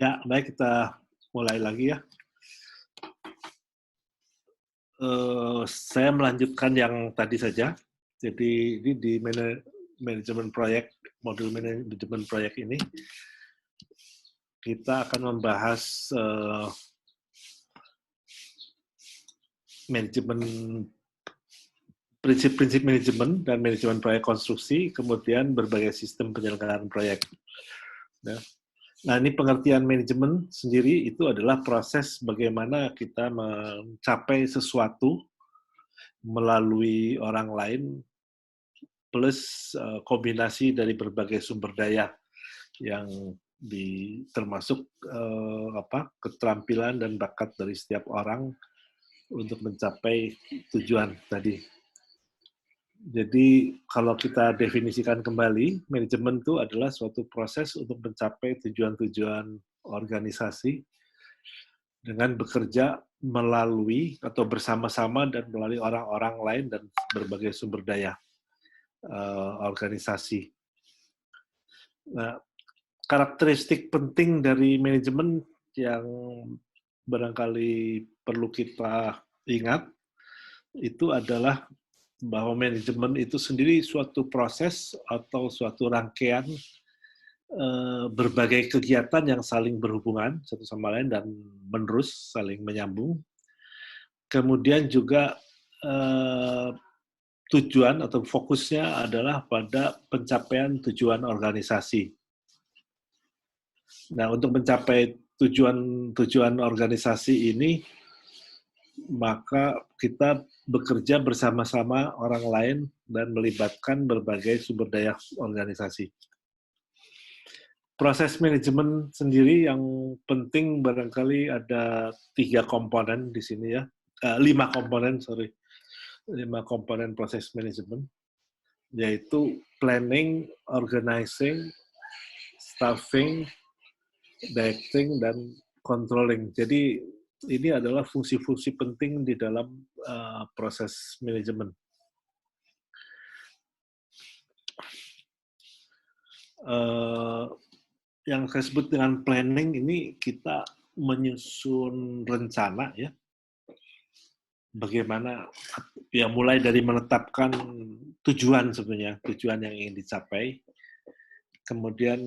Ya, baik kita mulai lagi ya. Saya melanjutkan yang tadi saja. Jadi ini di manajemen proyek, modul manajemen proyek ini, kita akan membahas manajemen prinsip-prinsip manajemen dan manajemen proyek konstruksi, kemudian berbagai sistem penyelenggaraan proyek. Nah, ini pengertian manajemen sendiri itu adalah proses bagaimana kita mencapai sesuatu melalui orang lain plus kombinasi dari berbagai sumber daya yang termasuk keterampilan dan bakat dari setiap orang untuk mencapai tujuan tadi. Jadi kalau kita definisikan kembali, manajemen itu adalah suatu proses untuk mencapai tujuan-tujuan organisasi dengan bekerja melalui atau bersama-sama dan melalui orang-orang lain dan berbagai sumber daya organisasi. Nah, karakteristik penting dari manajemen yang barangkali perlu kita ingat itu adalah bahwa manajemen itu sendiri suatu proses atau suatu rangkaian berbagai kegiatan yang saling berhubungan satu sama lain dan menerus saling menyambung. Kemudian juga tujuan atau fokusnya adalah pada pencapaian tujuan organisasi. Nah, untuk mencapai tujuan organisasi ini, maka kita bekerja bersama-sama orang lain dan melibatkan berbagai sumber daya organisasi. Proses manajemen sendiri yang penting barangkali ada 3 komponen di sini ya, 5 komponen proses manajemen, yaitu planning, organizing, staffing, directing, dan controlling. Jadi ini adalah fungsi-fungsi penting di dalam proses manajemen. Yang saya sebut dengan planning ini kita menyusun rencana ya, bagaimana ya mulai dari menetapkan tujuan sebenarnya, tujuan yang ingin dicapai, kemudian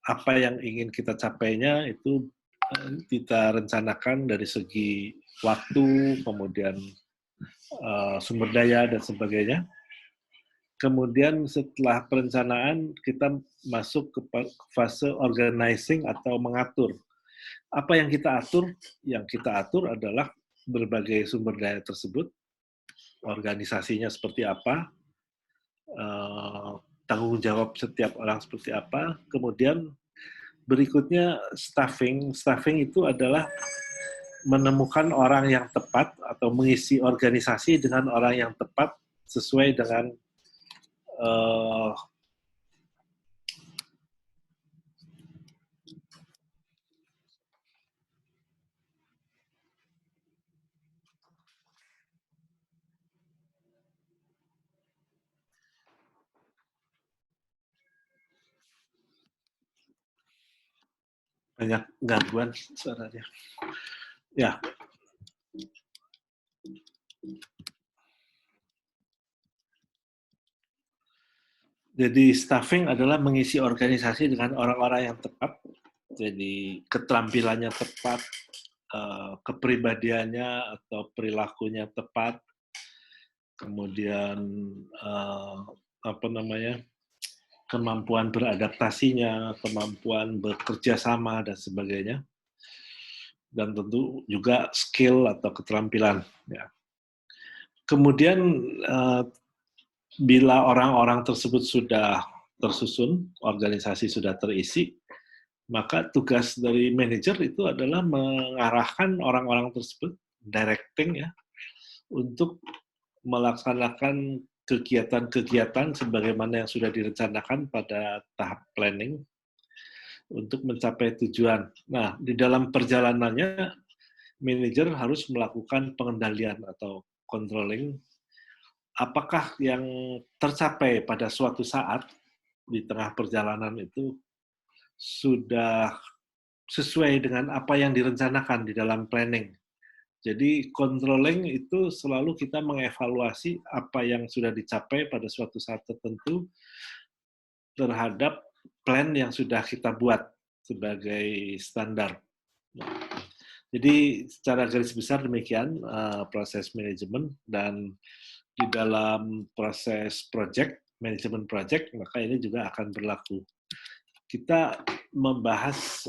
apa yang ingin kita capainya itu kita rencanakan dari segi waktu, kemudian sumber daya dan sebagainya. Kemudian setelah perencanaan kita masuk ke fase organizing atau mengatur. Apa yang kita atur? Yang kita atur adalah berbagai sumber daya tersebut, organisasinya seperti apa, tanggung jawab setiap orang seperti apa, kemudian berikutnya staffing. Staffing itu adalah menemukan orang yang tepat atau mengisi organisasi dengan orang yang tepat sesuai dengan banyak gangguan suaranya. Ya. Jadi staffing adalah mengisi organisasi dengan orang-orang yang tepat. Jadi keterampilannya tepat, kepribadiannya atau perilakunya tepat, kemudian kemampuan beradaptasinya, kemampuan bekerja sama dan sebagainya, dan tentu juga skill atau keterampilan. Ya. Kemudian bila orang-orang tersebut sudah tersusun, organisasi sudah terisi, maka tugas dari manajer itu adalah mengarahkan orang-orang tersebut, directing ya, untuk melaksanakan kegiatan-kegiatan sebagaimana yang sudah direncanakan pada tahap planning untuk mencapai tujuan. Nah, di dalam perjalanannya, manajer harus melakukan pengendalian atau controlling apakah yang tercapai pada suatu saat di tengah perjalanan itu sudah sesuai dengan apa yang direncanakan di dalam planning. Jadi controlling itu selalu kita mengevaluasi apa yang sudah dicapai pada suatu saat tertentu terhadap plan yang sudah kita buat sebagai standar. Jadi secara garis besar demikian proses manajemen, dan di dalam proses project, manajemen project, maka ini juga akan berlaku. Kita membahas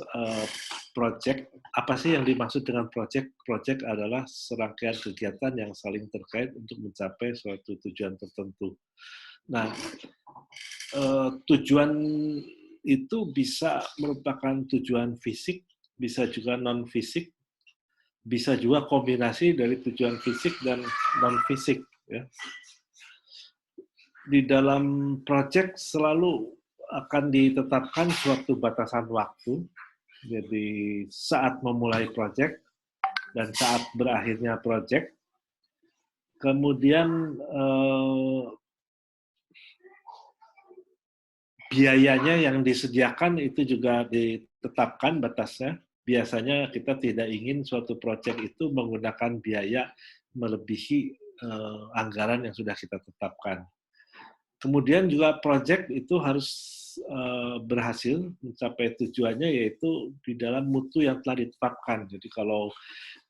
project, apa sih yang dimaksud dengan project? Project adalah serangkaian kegiatan yang saling terkait untuk mencapai suatu tujuan tertentu. Nah, tujuan itu bisa merupakan tujuan fisik, bisa juga non-fisik, bisa juga kombinasi dari tujuan fisik dan non-fisik. Ya. Di dalam proyek selalu akan ditetapkan suatu batasan waktu. Jadi saat memulai proyek dan saat berakhirnya proyek. Kemudian biayanya yang disediakan itu juga ditetapkan batasnya. Biasanya kita tidak ingin suatu proyek itu menggunakan biaya melebihi anggaran yang sudah kita tetapkan. Kemudian juga proyek itu harus berhasil mencapai tujuannya, yaitu di dalam mutu yang telah ditetapkan. Jadi kalau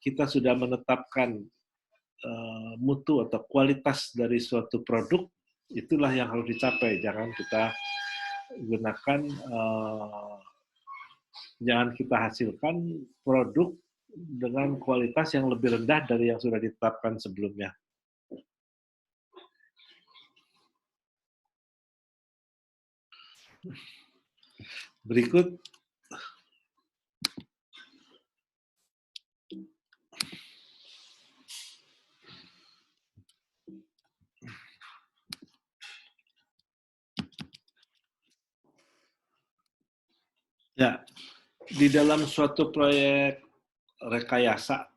kita sudah menetapkan mutu atau kualitas dari suatu produk, itulah yang harus dicapai. Jangan kita gunakan, jangan kita hasilkan produk dengan kualitas yang lebih rendah dari yang sudah ditetapkan sebelumnya. Berikut ya, di dalam suatu proyek rekayasa,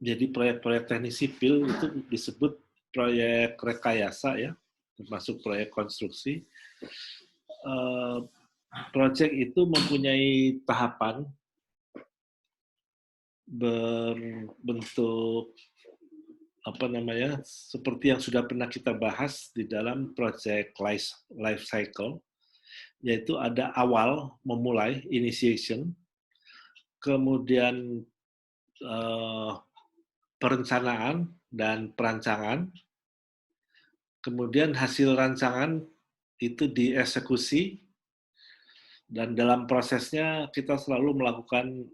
jadi proyek-proyek teknik sipil itu disebut proyek rekayasa ya, termasuk proyek konstruksi. Proyek itu mempunyai tahapan berbentuk seperti yang sudah pernah kita bahas di dalam proyek life cycle, yaitu ada awal, memulai, initiation, kemudian perencanaan dan perancangan, kemudian hasil rancangan itu dieksekusi, dan dalam prosesnya kita selalu melakukan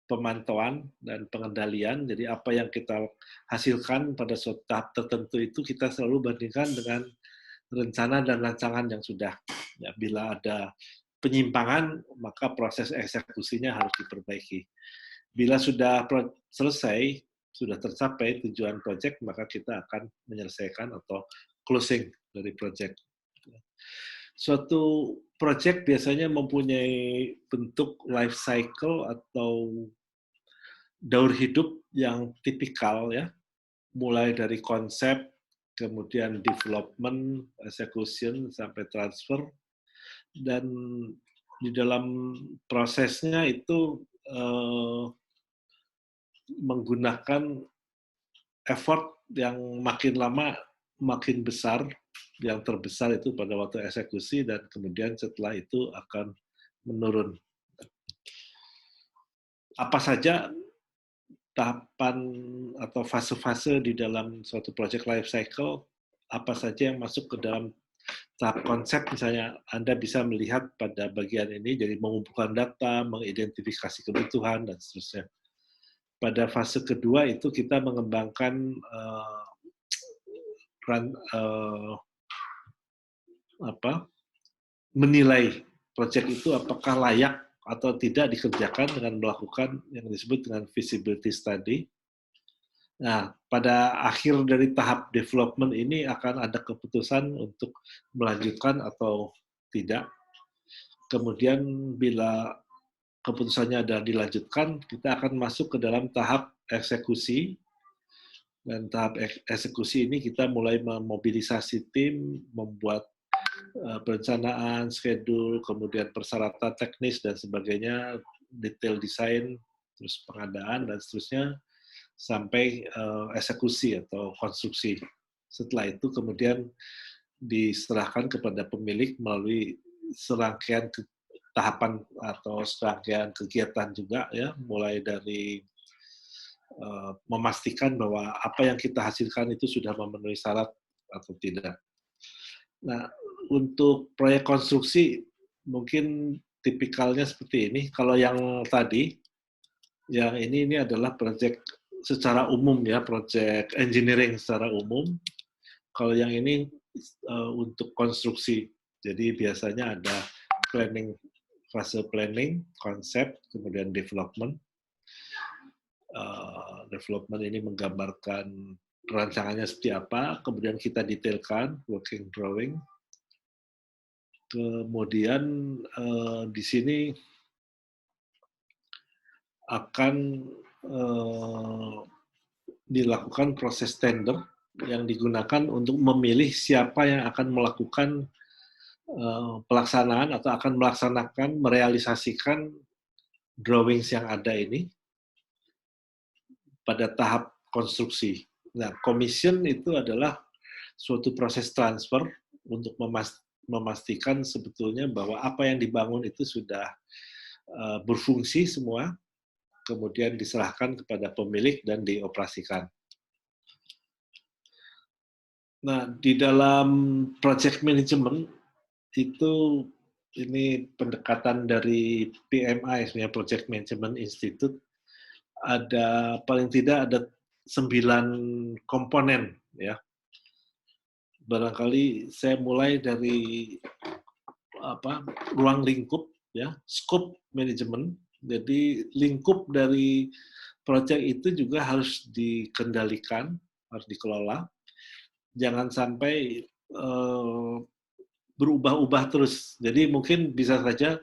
pemantauan dan pengendalian. Jadi apa yang kita hasilkan pada suatu tahap tertentu itu kita selalu bandingkan dengan rencana dan rancangan yang sudah. Ya, bila ada penyimpangan, maka proses eksekusinya harus diperbaiki. Bila sudah selesai, sudah tercapai tujuan proyek, maka kita akan menyelesaikan atau closing dari proyek. Suatu proyek biasanya mempunyai bentuk life cycle atau daur hidup yang tipikal ya, mulai dari konsep, kemudian development, execution, sampai transfer, dan di dalam prosesnya itu menggunakan effort yang makin lama makin besar, yang terbesar itu pada waktu eksekusi, dan kemudian setelah itu akan menurun. Apa saja tahapan atau fase-fase di dalam suatu project life cycle, apa saja yang masuk ke dalam tahap konsep, misalnya Anda bisa melihat pada bagian ini, jadi mengumpulkan data, mengidentifikasi kebutuhan, dan seterusnya. Pada fase kedua itu kita mengembangkan menilai proyek itu apakah layak atau tidak dikerjakan dengan melakukan yang disebut dengan feasibility study. Nah, pada akhir dari tahap development ini akan ada keputusan untuk melanjutkan atau tidak. Kemudian bila keputusannya adalah dilanjutkan, kita akan masuk ke dalam tahap eksekusi. Dan tahap eksekusi ini kita mulai memobilisasi tim, membuat perencanaan, schedule, kemudian persyaratan teknis dan sebagainya, detail desain, terus pengadaan dan seterusnya sampai eksekusi atau konstruksi. Setelah itu kemudian diserahkan kepada pemilik melalui serangkaian tahapan atau serangkaian kegiatan juga ya, mulai dari memastikan bahwa apa yang kita hasilkan itu sudah memenuhi syarat atau tidak. Nah, untuk proyek konstruksi mungkin tipikalnya seperti ini. Kalau yang tadi, yang ini adalah proyek secara umum ya, proyek engineering secara umum. Kalau yang ini untuk konstruksi, jadi biasanya ada planning, fase planning, konsep, kemudian development. Development ini menggambarkan rancangannya seperti apa, kemudian kita detailkan, working drawing. Kemudian di sini akan dilakukan proses tender yang digunakan untuk memilih siapa yang akan melakukan pelaksanaan atau akan melaksanakan, merealisasikan drawings yang ada ini pada tahap konstruksi. Nah, commission itu adalah suatu proses transfer untuk memastikan sebetulnya bahwa apa yang dibangun itu sudah berfungsi semua, kemudian diserahkan kepada pemilik dan dioperasikan. Nah, di dalam project management itu ini pendekatan dari PMI, sebenarnya Project Management Institute, ada paling tidak ada 9 komponen ya. Barangkali saya mulai dari ruang lingkup ya, scope management. Jadi lingkup dari proyek itu juga harus dikendalikan, harus dikelola. Jangan sampai berubah-ubah terus. Jadi mungkin bisa saja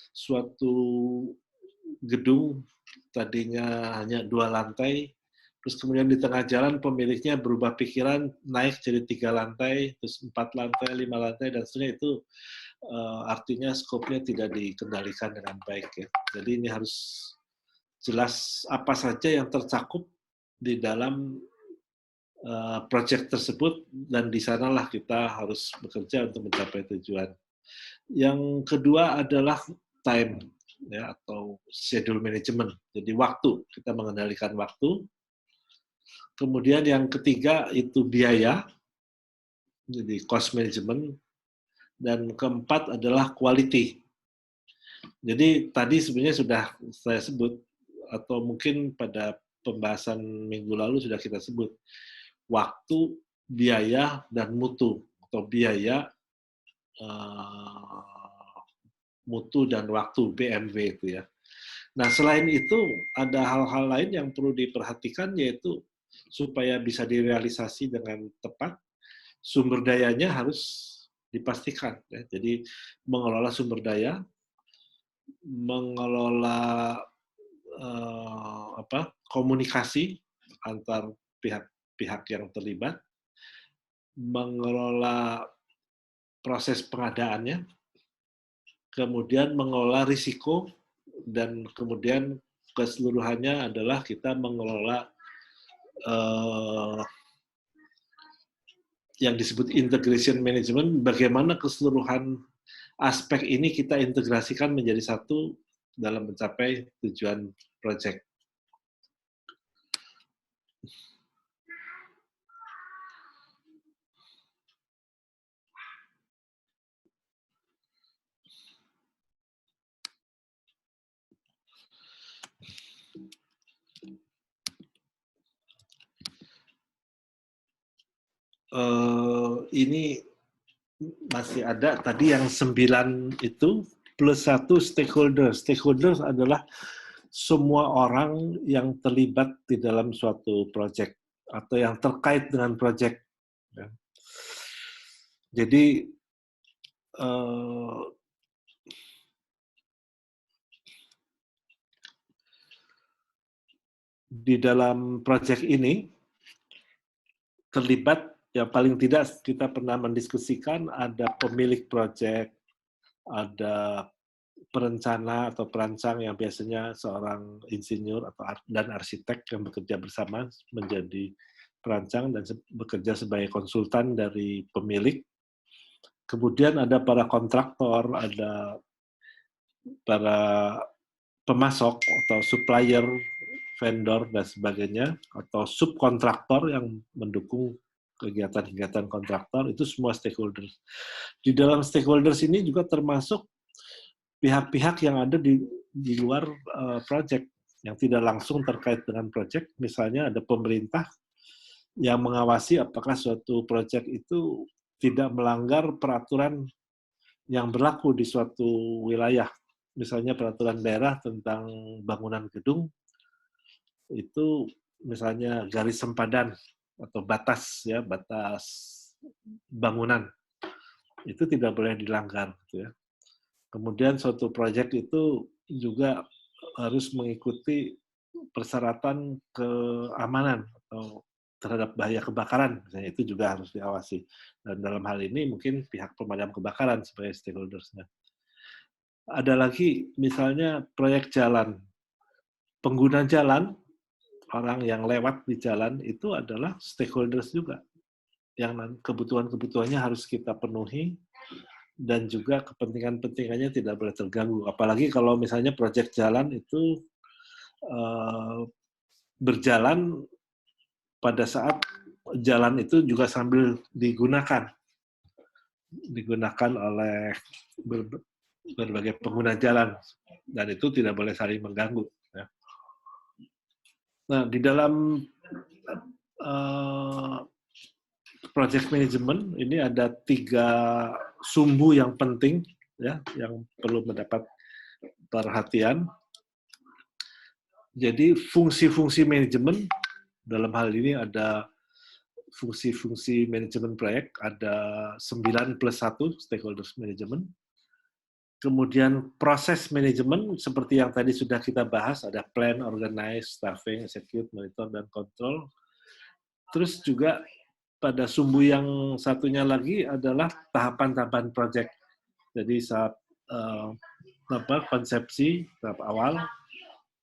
suatu gedung tadinya hanya 2 lantai, terus kemudian di tengah jalan pemiliknya berubah pikiran, naik jadi 3 lantai, terus 4 lantai, 5 lantai, dan seterusnya. Itu artinya skopnya tidak dikendalikan dengan baik ya. Jadi ini harus jelas apa saja yang tercakup di dalam proyek tersebut, dan di sanalah kita harus bekerja untuk mencapai tujuan. Yang kedua adalah time ya, atau schedule management. Jadi waktu, kita mengendalikan waktu. Kemudian yang ketiga itu biaya, jadi cost management. Dan keempat adalah quality. Jadi tadi sebenarnya sudah saya sebut, atau mungkin pada pembahasan minggu lalu sudah kita sebut, waktu, biaya, dan mutu, atau biaya, mutu, dan waktu, BMW itu ya. Nah, selain itu ada hal-hal lain yang perlu diperhatikan, yaitu supaya bisa direalisasi dengan tepat, sumber dayanya harus dipastikan. Ya. Jadi mengelola sumber daya, mengelola komunikasi antar pihak-pihak yang terlibat, mengelola proses pengadaannya, kemudian mengelola risiko, dan kemudian keseluruhannya adalah kita mengelola yang disebut integration management, bagaimana keseluruhan aspek ini kita integrasikan menjadi satu dalam mencapai tujuan proyek. Ini masih ada tadi yang 9 itu plus 1 stakeholder. Stakeholder adalah semua orang yang terlibat di dalam suatu proyek atau yang terkait dengan proyek. Jadi di dalam proyek ini terlibat, ya paling tidak kita pernah mendiskusikan, ada pemilik proyek, ada perencana atau perancang yang biasanya seorang insinyur atau dan arsitek yang bekerja bersama menjadi perancang dan bekerja sebagai konsultan dari pemilik. Kemudian ada para kontraktor, ada para pemasok atau supplier, vendor, dan sebagainya, atau subkontraktor yang mendukung kegiatan-kegiatan kontraktor, itu semua stakeholders. Di dalam stakeholders ini juga termasuk pihak-pihak yang ada di luar project, yang tidak langsung terkait dengan project. Misalnya ada pemerintah yang mengawasi apakah suatu project itu tidak melanggar peraturan yang berlaku di suatu wilayah. Misalnya peraturan daerah tentang bangunan gedung, itu misalnya garis sempadan atau batas bangunan itu tidak boleh dilanggar, gitu ya. Kemudian suatu proyek itu juga harus mengikuti persyaratan keamanan atau terhadap bahaya kebakaran, misalnya, itu juga harus diawasi. Dan dalam hal ini mungkin pihak pemadam kebakaran sebagai stakeholders-nya. Ada lagi misalnya proyek jalan. Pengguna jalan, orang yang lewat di jalan itu adalah stakeholders juga, yang kebutuhan-kebutuhannya harus kita penuhi, dan juga kepentingan-pentingannya tidak boleh terganggu. Apalagi kalau misalnya proyek jalan itu berjalan pada saat jalan itu juga sambil digunakan oleh berbagai pengguna jalan, dan itu tidak boleh saling mengganggu. Ya. Nah, di dalam project management ini ada 3 sumbu yang penting, ya, yang perlu mendapat perhatian. Jadi fungsi-fungsi manajemen dalam hal ini ada fungsi-fungsi manajemen proyek, ada 9+1 stakeholders management. Kemudian proses manajemen seperti yang tadi sudah kita bahas, ada plan, organize, staffing, execute, monitor, dan control. Terus juga pada sumbu yang satunya lagi adalah tahapan-tahapan proyek. Jadi saat konsepsi, tahap awal,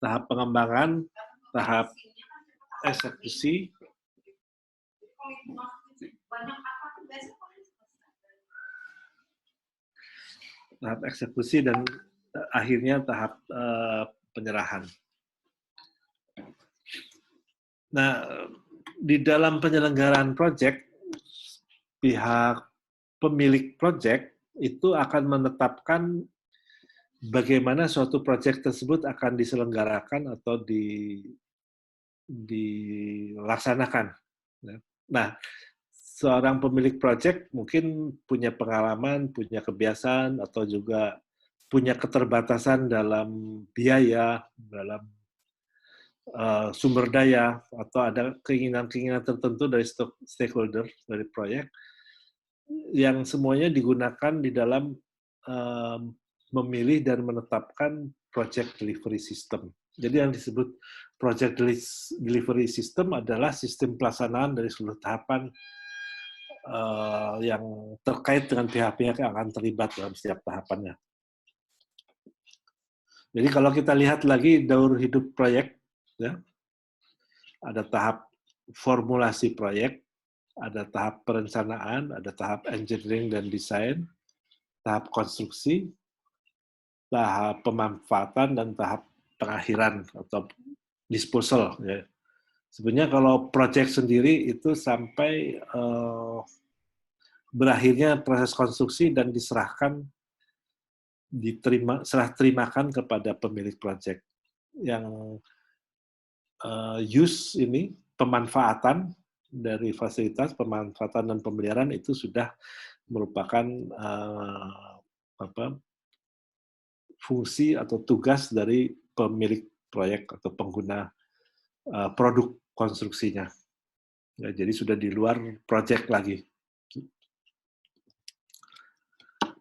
tahap pengembangan, tahap eksekusi, dan akhirnya tahap penyerahan. Nah, di dalam penyelenggaraan proyek, pihak pemilik proyek itu akan menetapkan bagaimana suatu proyek tersebut akan diselenggarakan atau dilaksanakan. Nah, seorang pemilik proyek mungkin punya pengalaman, punya kebiasaan, atau juga punya keterbatasan dalam biaya, dalam sumber daya, atau ada keinginan-keinginan tertentu dari stakeholder dari proyek, yang semuanya digunakan di dalam memilih dan menetapkan project delivery system. Jadi yang disebut project delivery system adalah sistem pelaksanaan dari seluruh tahapan yang terkait dengan pihak-pihak yang akan terlibat dalam setiap tahapannya. Jadi kalau kita lihat lagi daur hidup proyek, ya, ada tahap formulasi proyek, ada tahap perencanaan, ada tahap engineering dan desain, tahap konstruksi, tahap pemanfaatan, dan tahap pengakhiran atau disposal. Ya. Sebenarnya kalau proyek sendiri itu sampai berakhirnya proses konstruksi dan diserahkan, serah terimakan kepada pemilik proyek. Yang use ini, pemanfaatan dari fasilitas, pemanfaatan dan pemeliharaan itu sudah merupakan fungsi atau tugas dari pemilik proyek atau pengguna produk konstruksinya. Ya, jadi sudah di luar proyek lagi.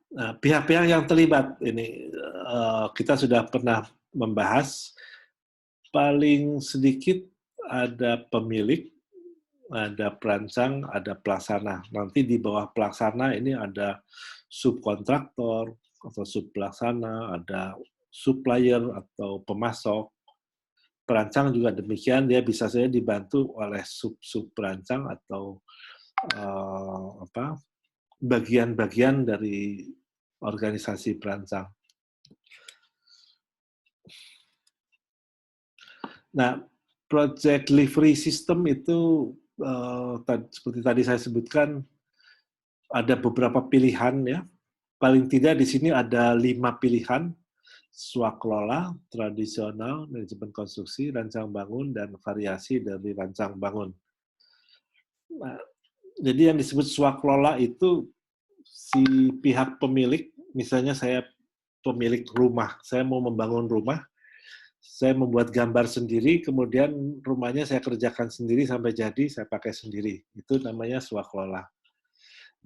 Nah, pihak-pihak yang terlibat ini kita sudah pernah membahas. Paling sedikit ada pemilik, ada perancang, ada pelaksana. Nanti di bawah pelaksana ini ada subkontraktor, atau subpelaksana, ada supplier atau pemasok. Perancang juga demikian, dia bisa saja dibantu oleh sub-sub perancang atau bagian-bagian dari organisasi perancang. Nah, project delivery system itu seperti tadi saya sebutkan ada beberapa pilihan ya. Paling tidak di sini ada 5 pilihan: swakelola, tradisional, manajemen konstruksi, rancang bangun, dan variasi dari rancang bangun. Nah, jadi yang disebut swakelola itu si pihak pemilik, misalnya saya pemilik rumah, saya mau membangun rumah, saya membuat gambar sendiri, kemudian rumahnya saya kerjakan sendiri sampai jadi, saya pakai sendiri. Itu namanya swakelola.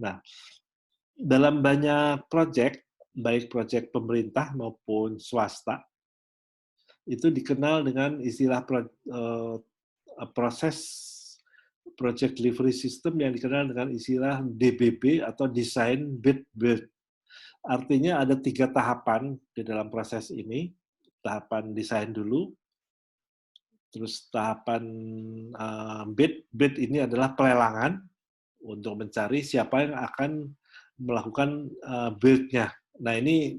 Nah, dalam banyak proyek, baik proyek pemerintah maupun swasta, itu dikenal dengan istilah proses project delivery system yang dikenal dengan istilah DBB atau Design Bid Build. Artinya ada 3 tahapan di dalam proses ini. Tahapan desain dulu, terus tahapan bid. Bid ini adalah pelelangan untuk mencari siapa yang akan melakukan build-nya. Nah, ini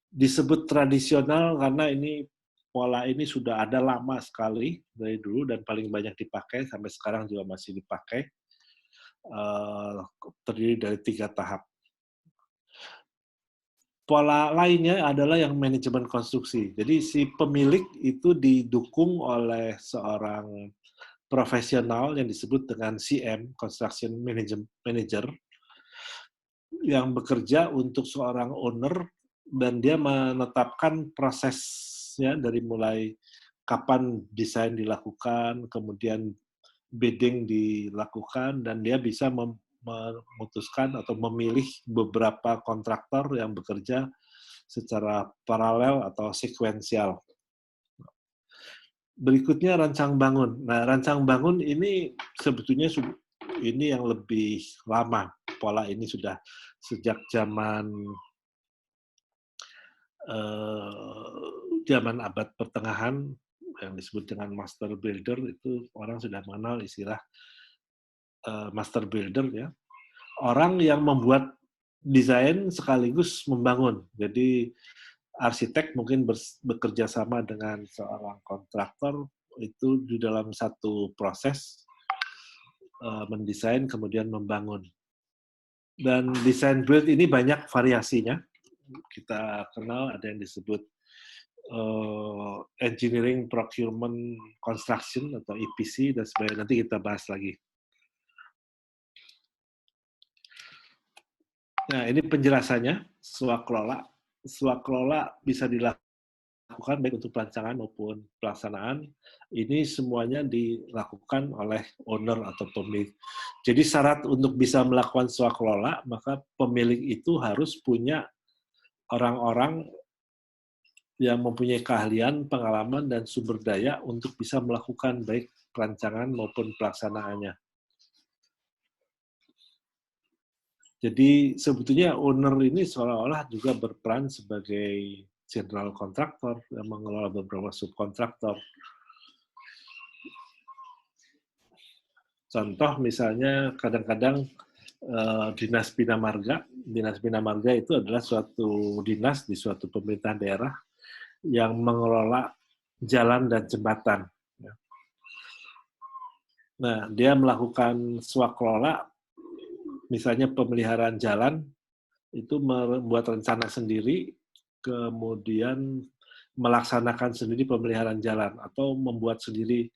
disebut tradisional karena ini pola ini sudah ada lama sekali dari dulu dan paling banyak dipakai, sampai sekarang juga masih dipakai. Terdiri dari 3 tahap. Pola lainnya adalah yang manajemen konstruksi. Jadi si pemilik itu didukung oleh seorang profesional yang disebut dengan CM, Construction Manager, yang bekerja untuk seorang owner, dan dia menetapkan prosesnya dari mulai kapan desain dilakukan, kemudian bidding dilakukan, dan dia bisa memutuskan atau memilih beberapa kontraktor yang bekerja secara paralel atau sekuensial. Berikutnya rancang bangun. Nah, rancang bangun ini sebetulnya ini yang lebih lama. Pola ini sudah sejak zaman abad pertengahan yang disebut dengan master builder, itu orang sudah mengenal istilah master builder ya. Orang yang membuat desain sekaligus membangun. Jadi arsitek mungkin bekerja sama dengan seorang kontraktor itu di dalam satu proses mendesain kemudian membangun. Dan desain build ini banyak variasinya. Kita kenal ada yang disebut engineering, procurement, construction atau EPC dan sebagainya. Nanti kita bahas lagi. Nah, ini penjelasannya, swakelola. Swakelola bisa dilakukan baik untuk perancangan maupun pelaksanaan. Ini semuanya dilakukan oleh owner atau pemilik. Jadi syarat untuk bisa melakukan swakelola, maka pemilik itu harus punya orang-orang yang mempunyai keahlian, pengalaman, dan sumber daya untuk bisa melakukan baik perancangan maupun pelaksanaannya. Jadi sebetulnya owner ini seolah-olah juga berperan sebagai general kontraktor yang mengelola beberapa subkontraktor. Contoh misalnya kadang-kadang Dinas Bina Marga. Dinas Bina Marga itu adalah suatu dinas di suatu pemerintahan daerah yang mengelola jalan dan jembatan. Nah, dia melakukan swakelola, misalnya pemeliharaan jalan, itu membuat rencana sendiri, kemudian melaksanakan sendiri pemeliharaan jalan, atau membuat sendiri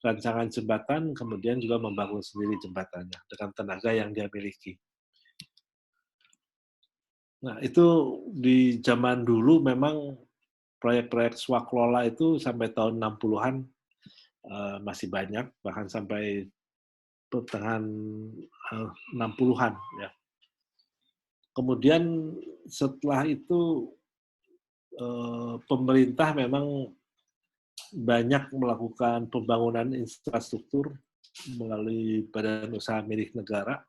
rancangan jembatan, kemudian juga membangun sendiri jembatannya dengan tenaga yang dia miliki. Nah, itu di zaman dulu memang proyek-proyek swakelola itu sampai tahun 60-an masih banyak, bahkan sampai pertengahan 60-an ya. Kemudian setelah itu pemerintah memang banyak melakukan pembangunan infrastruktur melalui badan usaha milik negara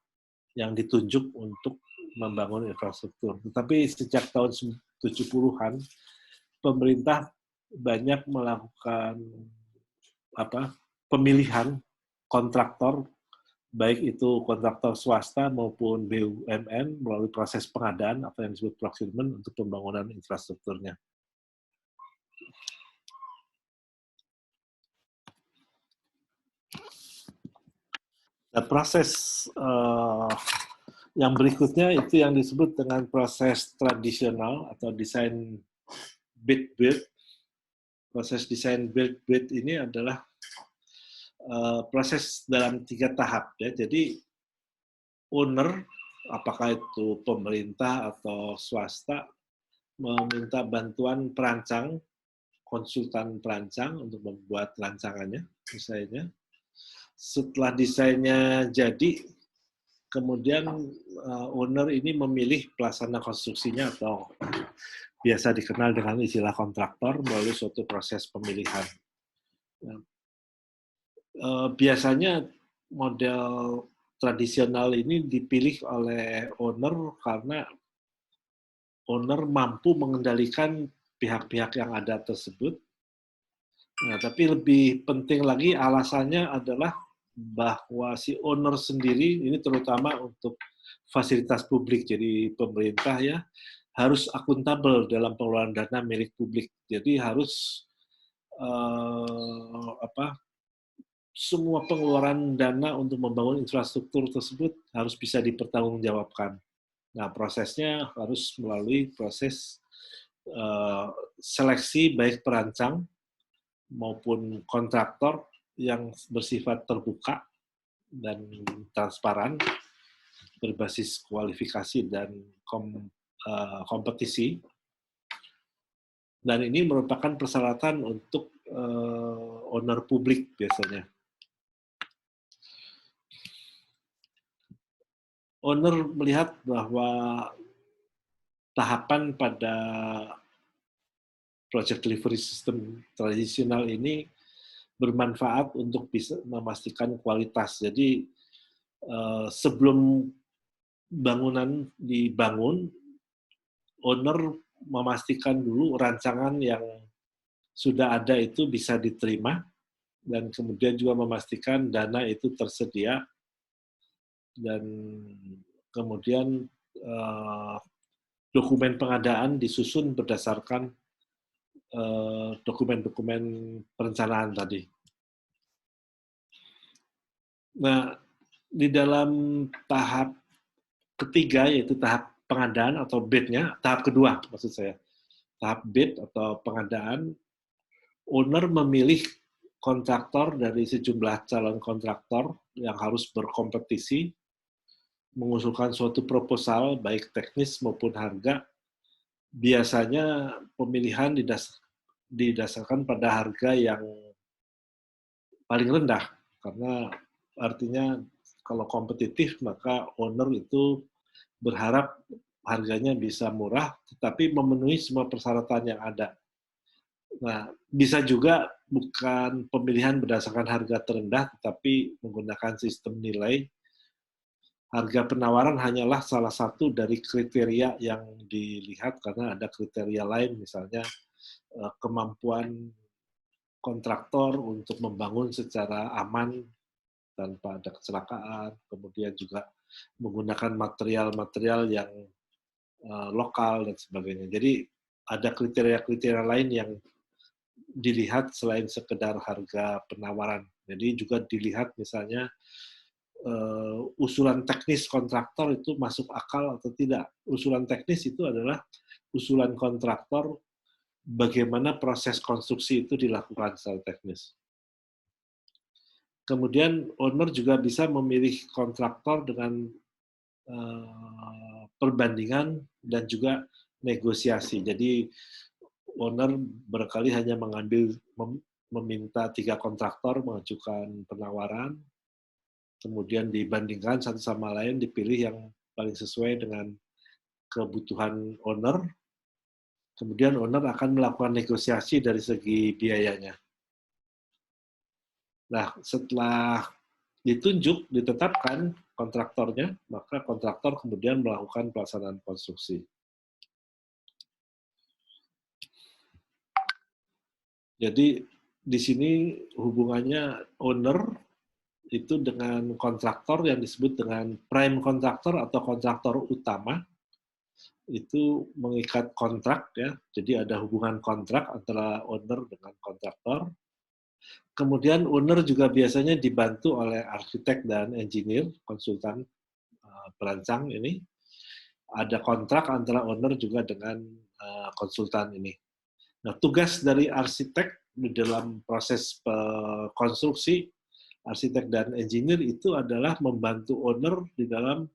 yang ditunjuk untuk membangun infrastruktur. Tetapi sejak tahun 70-an, pemerintah banyak melakukan pemilihan kontraktor, baik itu kontraktor swasta maupun BUMN melalui proses pengadaan atau yang disebut procurement untuk pembangunan infrastrukturnya. Nah, proses yang berikutnya itu yang disebut dengan proses tradisional atau desain bid-build. Proses desain build-build ini adalah proses dalam 3 tahap ya. Jadi owner, apakah itu pemerintah atau swasta, meminta bantuan perancang, konsultan perancang untuk membuat rancangannya, misalnya. Setelah desainnya jadi, kemudian owner ini memilih pelaksana konstruksinya atau biasa dikenal dengan istilah kontraktor melalui suatu proses pemilihan. Biasanya model tradisional ini dipilih oleh owner karena owner mampu mengendalikan pihak-pihak yang ada tersebut. Nah, tapi lebih penting lagi alasannya adalah bahwa si owner sendiri, ini terutama untuk fasilitas publik, jadi pemerintah ya, harus akuntabel dalam pengelolaan dana milik publik. Jadi harus semua pengeluaran dana untuk membangun infrastruktur tersebut harus bisa dipertanggungjawabkan. Nah, prosesnya harus melalui proses seleksi baik perancang maupun kontraktor yang bersifat terbuka dan transparan, berbasis kualifikasi dan kompetisi. Dan ini merupakan persyaratan untuk owner publik biasanya. Owner melihat bahwa tahapan pada project delivery system tradisional ini bermanfaat untuk bisa memastikan kualitas. Jadi sebelum bangunan dibangun, owner memastikan dulu rancangan yang sudah ada itu bisa diterima, dan kemudian juga memastikan dana itu tersedia, dan kemudian dokumen pengadaan disusun berdasarkan dokumen-dokumen perencanaan tadi. Nah, di dalam tahap ketiga, yaitu tahap pengadaan atau bid-nya, tahap kedua maksud saya, tahap bid atau pengadaan, owner memilih kontraktor dari sejumlah calon kontraktor yang harus berkompetisi, mengusulkan suatu proposal, baik teknis maupun harga. Biasanya pemilihan didasarkan pada harga yang paling rendah, karena artinya kalau kompetitif maka owner itu berharap harganya bisa murah, tetapi memenuhi semua persyaratan yang ada. Nah, bisa juga bukan pemilihan berdasarkan harga terendah, tetapi menggunakan sistem nilai. Harga penawaran hanyalah salah satu dari kriteria yang dilihat, karena ada kriteria lain, misalnya kemampuan kontraktor untuk membangun secara aman tanpa ada kecelakaan, kemudian juga menggunakan material-material yang lokal dan sebagainya. Jadi ada kriteria-kriteria lain yang dilihat selain sekedar harga penawaran. Jadi juga dilihat misalnya usulan teknis kontraktor itu masuk akal atau tidak. Usulan teknis itu adalah usulan kontraktor bagaimana proses konstruksi itu dilakukan secara teknis. Kemudian owner juga bisa memilih kontraktor dengan perbandingan dan juga negosiasi. Jadi owner barangkali hanya meminta 3 kontraktor mengajukan penawaran, kemudian dibandingkan satu sama lain, dipilih yang paling sesuai dengan kebutuhan owner, kemudian owner akan melakukan negosiasi dari segi biayanya. Nah, setelah ditunjuk, ditetapkan, kontraktornya, maka kontraktor kemudian melakukan pelaksanaan konstruksi. Jadi di sini hubungannya owner itu dengan kontraktor yang disebut dengan prime kontraktor atau kontraktor utama, itu mengikat kontrak ya. Jadi ada hubungan kontrak antara owner dengan kontraktor. Kemudian owner juga biasanya dibantu oleh arsitek dan engineer, konsultan perancang ini. Ada kontrak antara owner juga dengan konsultan ini. Nah, tugas dari arsitek di dalam proses konstruksi, arsitek dan engineer itu adalah membantu owner di dalam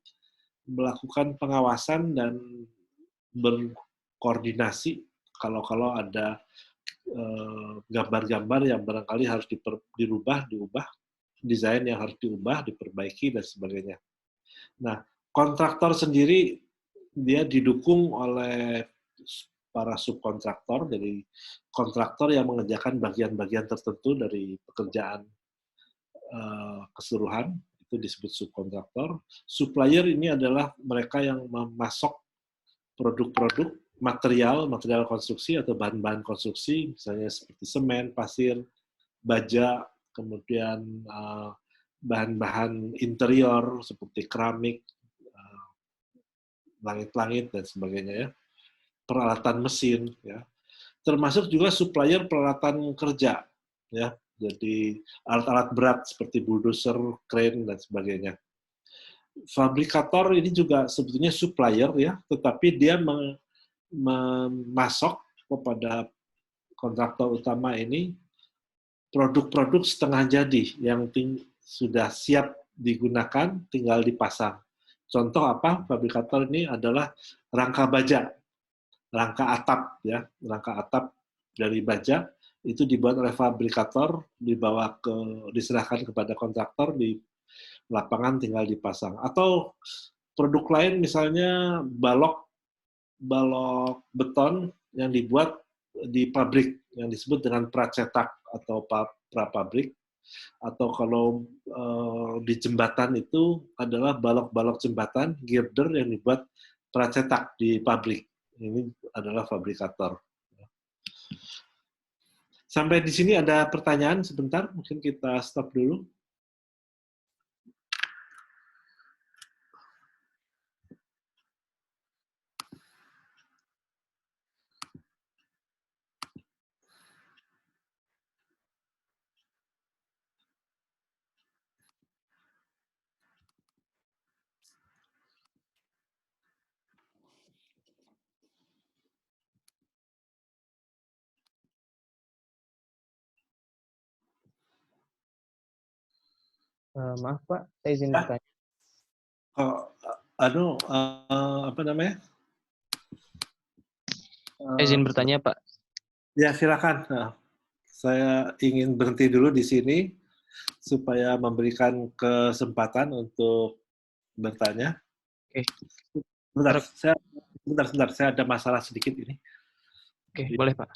melakukan pengawasan dan berkoordinasi kalau ada gambar-gambar yang barangkali harus diubah, desain yang harus diubah, diperbaiki, dan sebagainya. Nah, kontraktor sendiri dia didukung oleh para subkontraktor, jadi kontraktor yang mengerjakan bagian-bagian tertentu dari pekerjaan keseluruhan, itu disebut subkontraktor. Supplier ini adalah mereka yang memasok produk-produk, material konstruksi atau bahan-bahan konstruksi, misalnya seperti semen, pasir, baja, kemudian bahan-bahan interior seperti keramik, langit-langit dan sebagainya ya, peralatan mesin ya, termasuk juga supplier peralatan kerja ya, jadi alat-alat berat seperti bulldozer, crane dan sebagainya. Fabrikator ini juga sebetulnya supplier ya, tetapi dia memasok kepada kontraktor utama ini produk-produk setengah jadi yang sudah siap digunakan, tinggal dipasang. Contoh apa? Fabrikator ini adalah rangka baja, rangka atap ya, rangka atap dari baja itu dibuat oleh fabrikator, diserahkan kepada kontraktor, di lapangan tinggal dipasang. Atau produk lain misalnya balok beton yang dibuat di pabrik yang disebut dengan pracetak atau prapabrik, atau kalau di jembatan itu adalah balok-balok jembatan, girder yang dibuat pracetak di pabrik. Ini adalah fabrikator. Sampai di sini ada pertanyaan sebentar, mungkin kita stop dulu. Maaf Pak, saya izin bertanya. Apa namanya? Saya izin bertanya Pak. Ya silakan. Saya ingin berhenti dulu di sini supaya memberikan kesempatan untuk bertanya. Oke. Sebentar, saya ada masalah sedikit ini. Oke, boleh Pak.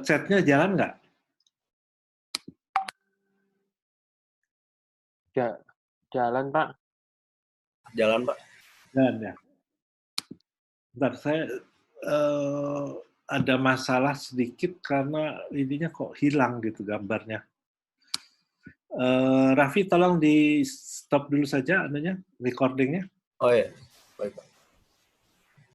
Chat-nya jalan nggak? Jalan Pak. Jalan Pak. Jalan ya. Bentar, saya ada masalah sedikit karena ininya kok hilang gitu gambarnya. Raffi, tolong di stop dulu saja recordingnya. Oh ya, baik Pak.